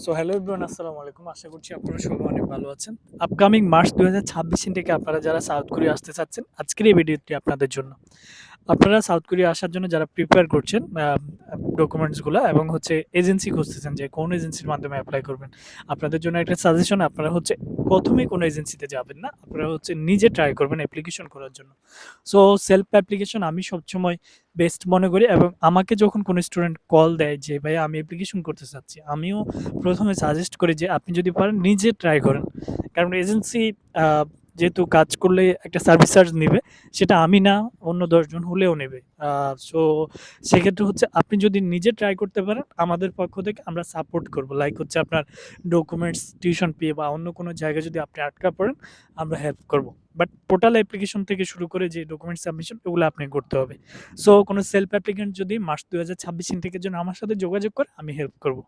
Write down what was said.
So hello everyone, আসসালামু আলাইকুম। আশা করছি আপনারা সবাই অনেক ভালো আছেন। আপকামিং মার্চ ২০২৬ থেকে আপনারা যারা সাউথ কোরিয়া আসতে চাচ্ছেন, আজকের এই ভিডিওটি আপনাদের জন্য। আপনারা সাউথ কোরিয়া আসার জন্য যারা প্রিপেয়ার করছেন ডকুমেন্টস গুলা এবং হচ্ছে এজেন্সি খুঁজতেছেন যে কোন এজেন্সির মাধ্যমে এপ্লাই করবেন। আপনাদের জন্য একটা সাজেশন, আপনারা হচ্ছে ১ম এই কোনো এজেন্সিতে যাবেন না। আপনারা হচ্ছে নিজে ট্রাই করবেন অ্যাপ্লিকেশন করার জন্য। সো সেলফ অ্যাপ্লিকেশন আমি সবসময় বেস্ট মনে করি এবং আমাকে যখন কোনো স্টুডেন্ট কল দেয় যে ভাইয়া আমি অ্যাপ্লিকেশন করতে চাচ্ছি, আমিও ১ম এ সাজেস্ট করি যে আপনি যদি পারেন নিজে ট্রাই করেন। কারণ এজেন্সি আ যেহেতু কাজ করলে একটা সার্ভিস চার্জ নিবে, সেটা আমি না অন্য ১০ জন হলেও নেবে। সো সেক্ষেত্রে হচ্ছে আপনি যদি নিজে ট্রাই করতে পারেন, আমাদের পক্ষ থেকে আমরা সাপোর্ট করব। লাইক হচ্ছে আপনার ডকুমেন্টস, টিউশন ফি বা অন্য কোনো জায়গায় যদি আপনি আটকা পড়েন, আমরা হেল্প করব। বাট পোর্টাল অ্যাপ্লিকেশন থেকে শুরু করে যে ডকুমেন্ট সাবমিশন এগুলো আপনি করতে হবে। সো কোনো সেলফ অ্যাপ্লিক্যান্ট যদি মার্চ ২০২৬ ইনটেকের জন্য আমার সাথে যোগাযোগ করে আমি হেল্প করব।